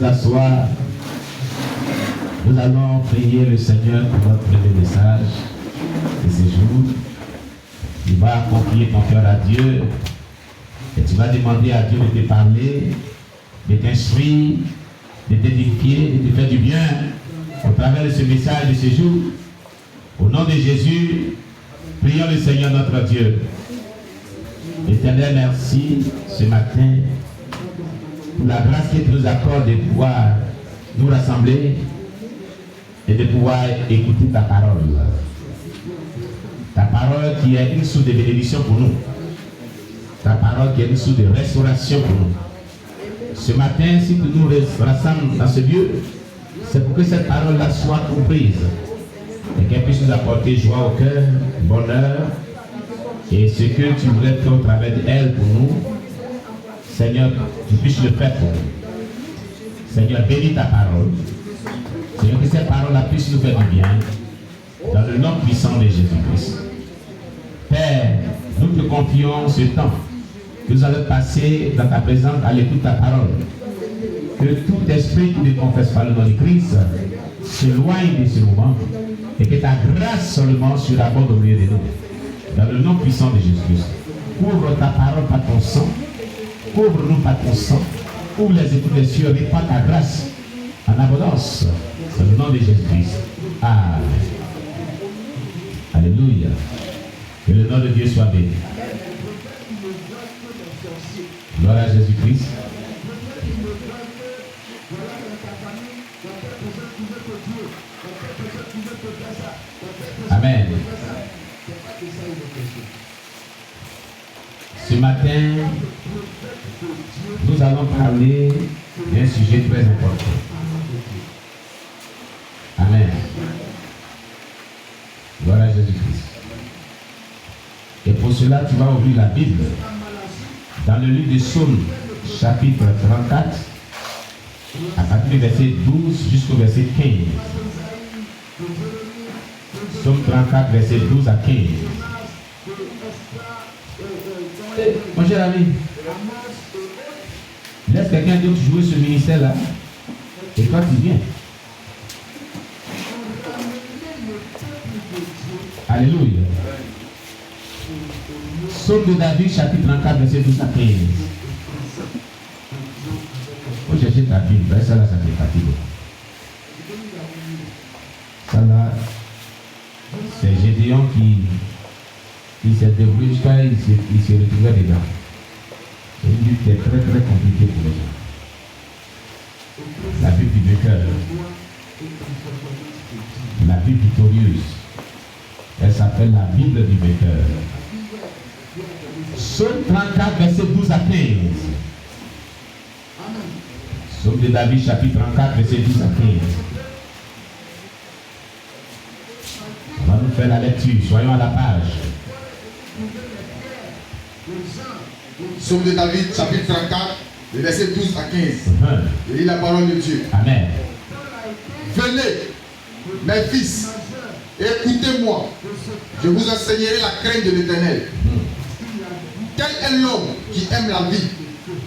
nous asseoir. Nous allons prier le Seigneur pour notre premier message de ce jour. Tu vas confier ton cœur à Dieu et tu vas demander à Dieu de te parler, de t'instruire, de t'édifier, de te faire du bien au travers de ce message de ce jour. Au nom de Jésus, prions le Seigneur notre Dieu. Éternel, merci ce matin pour la grâce que tu nous accordes de pouvoir nous rassembler et de pouvoir écouter ta parole. Ta parole qui est une source de bénédiction pour nous. Ta parole qui est une source de restauration pour nous. Ce matin, si tu nous rassembles dans ce lieu, c'est pour que cette parole-là soit comprise et qu'elle puisse nous apporter joie au cœur, bonheur et ce que tu voulais faire au travers d'elle pour nous. Seigneur, tu puisses le faire pour nous. Seigneur, bénis ta parole. Seigneur, que cette parole-là puisse nous faire du bien dans le nom puissant de Jésus-Christ. Père, nous te confions ce temps que nous allons passer dans ta présence à l'écoute de ta parole. Que tout esprit qui ne confesse pas le nom de Christ s'éloigne de ce moment et que ta grâce seulement surabonde au milieu de nous. Dans le nom puissant de Jésus-Christ. Couvre ta parole par ton sang. Couvre-nous par ton sang. Ouvre les écoutes des cieux. Répands ta grâce en abondance. Dans le nom de Jésus-Christ. Amen. Alléluia. Que le nom de Dieu soit béni. Gloire à Jésus-Christ. Amen. Ce matin, nous allons parler d'un sujet très important. Amen. Gloire à Jésus-Christ. Et pour cela, tu vas ouvrir la Bible dans le livre de Psaume, chapitre 34, à partir du verset 12 jusqu'au verset 15. Psaume 34, verset 12 à 15. Mon cher ami, laisse quelqu'un d'autre jouer ce ministère-là et toi tu viens. Alléluia. Psaume de David, chapitre 34, verset 12 à 15. Il faut chercher ta Bible, ça là, ça fait fatigué. Ça là, c'est Gédéon qui s'est débrouillé jusqu'à il s'est retrouvé dedans. C'est une lutte qui est très très compliquée pour les gens. La Bible du vainqueur, la Bible victorieuse, elle s'appelle la Bible du vainqueur. Psaume 34, verset 12 à 15. Psaume de David, chapitre 34, verset 12 à 15. On va nous faire la lecture, soyons à la page. Psaume de David, chapitre 34, le verset 12 à 15. Je lis la parole de Dieu. Amen. Venez, mes fils, écoutez-moi. Je vous enseignerai la crainte de l'Éternel. Quel est l'homme qui aime la vie,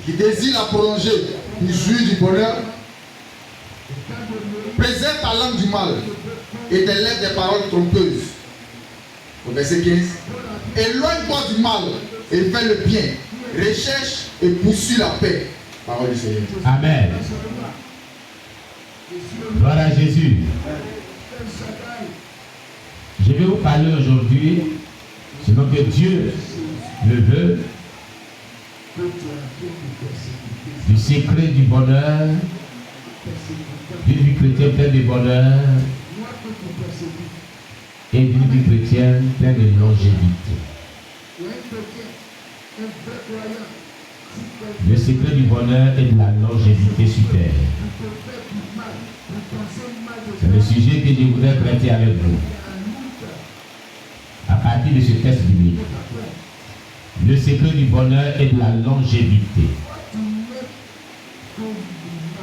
qui désire la prolonger pour jouir du bonheur? Préserve ta langue du mal et tes lèvres des paroles trompeuses. Au verset 15. Éloigne-toi du mal et fais le bien. Recherche et poursuis la paix. Parole du Seigneur. Amen. Gloire à Jésus. Je vais vous parler aujourd'hui, selon que Dieu le veut, du secret du bonheur, d'une vie chrétienne pleine de bonheur et d'une vie chrétienne pleine de longévité. Le secret du bonheur et de la longévité sur terre. C'est le sujet que je voudrais traiter avec vous. À partir de ce texte biblique. Le secret du bonheur et de la longévité.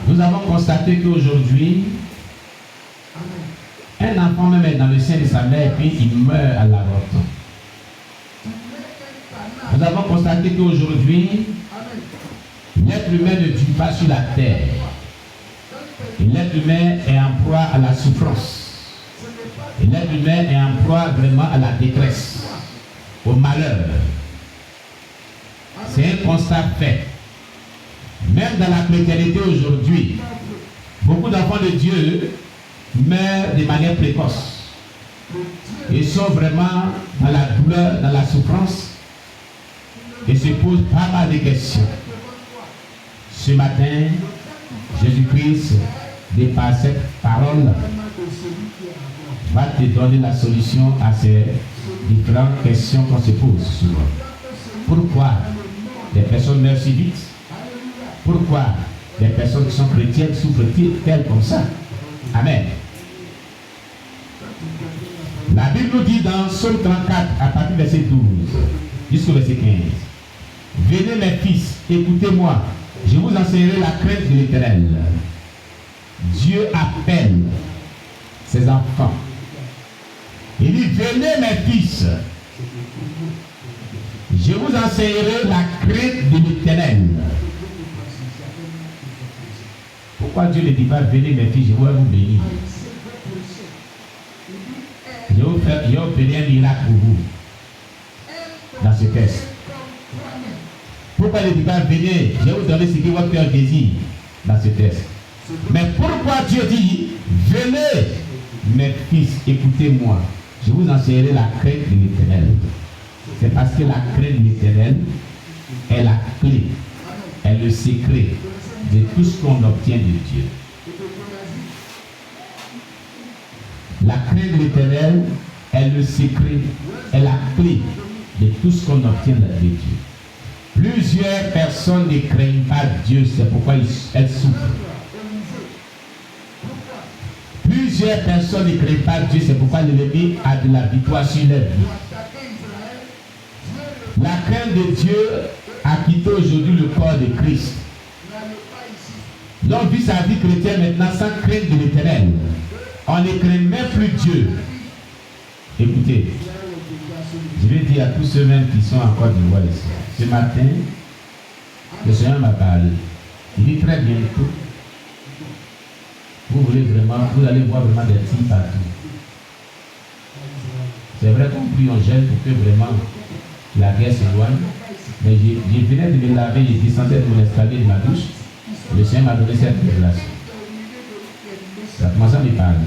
Nous avons constaté qu'aujourd'hui, un enfant même est dans le sein de sa mère et puis il meurt à l'avortement. Nous avons constaté qu'aujourd'hui, l'être humain ne vit pas sur la terre. Et l'être humain est en proie à la souffrance. Et l'être humain est en proie vraiment à la détresse, au malheur. C'est un constat fait. Même dans la chrétienté aujourd'hui, beaucoup d'enfants de Dieu meurent de manière précoce. Ils sont vraiment dans la douleur, dans la souffrance et se posent pas mal de questions. Ce matin, Jésus-Christ, de par cette parole, va te donner la solution à ces différentes questions qu'on se pose souvent. Pourquoi des personnes meurent si vite? Pourquoi des personnes qui sont chrétiennes souffrent-elles comme ça? Amen. La Bible nous dit dans Psaume 34, à partir du verset 12 jusqu'au verset 15. Venez mes fils, écoutez-moi, je vous enseignerai la crainte de l'Éternel. Dieu appelle ses enfants. Il dit, venez mes fils, je vous enseignerai la crainte de l'Éternel. Pourquoi Dieu ne dit pas, venez mes fils, je vais vous bénir? Je vais opérer un miracle pour vous dans ce texte. Pourquoi il ne dit pas, venez, je vais vous donner ce que votre cœur désire dans ce texte? Mais pourquoi Dieu dit, venez mes fils, écoutez-moi, je vous enseignerai la crainte de l'Éternel. C'est parce que la crainte de l'Éternel est la clé, est le secret de tout ce qu'on obtient de Dieu. La crainte de l'Éternel est le secret, est la clé de tout ce qu'on obtient de Dieu. Plusieurs personnes ne craignent pas Dieu, c'est pourquoi elles souffrent. Plusieurs personnes ne craignent pas Dieu, c'est pourquoi l'ennemi a de la victoire sur leur vie. La crainte de Dieu a quitté aujourd'hui le corps de Christ. L'homme vit sa vie chrétienne maintenant sans crainte de l'Éternel. On ne craint même plus Dieu. Écoutez, je vais dire à tous ceux même qui sont en Côte d'Ivoire ici. Ce matin, le Seigneur m'a parlé. Il dit très bientôt, vous allez voir vraiment des signes partout. C'est vrai qu'on prie, on gêne pour que vraiment la guerre s'éloigne. Mais je venais de me laver, je descendais de mon escalier de ma douche. Le Seigneur m'a donné cette révélation. Ça a commencé à me parler.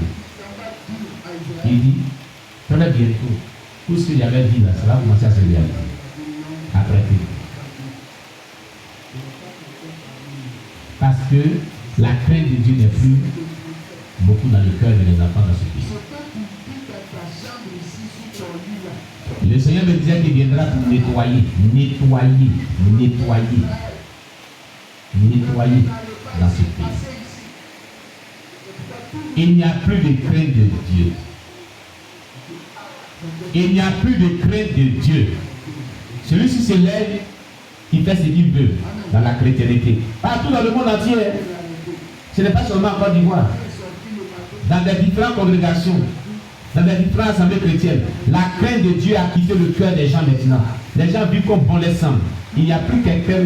Il dit, très bientôt, tout ce que j'avais dit là, ça va commencer à se réaliser. Après tout. Parce que la crainte de Dieu n'est plus beaucoup dans le cœur des enfants dans ce pays. Le Seigneur me disait qu'il viendra pour nettoyer dans ce pays. Il n'y a plus de crainte de Dieu. Il n'y a plus de crainte de Dieu. Celui-ci se lève, il fait ce qu'il veut dans la chrétienté. Partout dans le monde entier. Ce n'est pas seulement en Côte d'Ivoire. Dans des différentes congrégations, dans des différentes assemblées chrétiennes, la crainte de Dieu a quitté le cœur des gens maintenant. Les gens vivent comme bon les semble. Il n'y a plus quelqu'un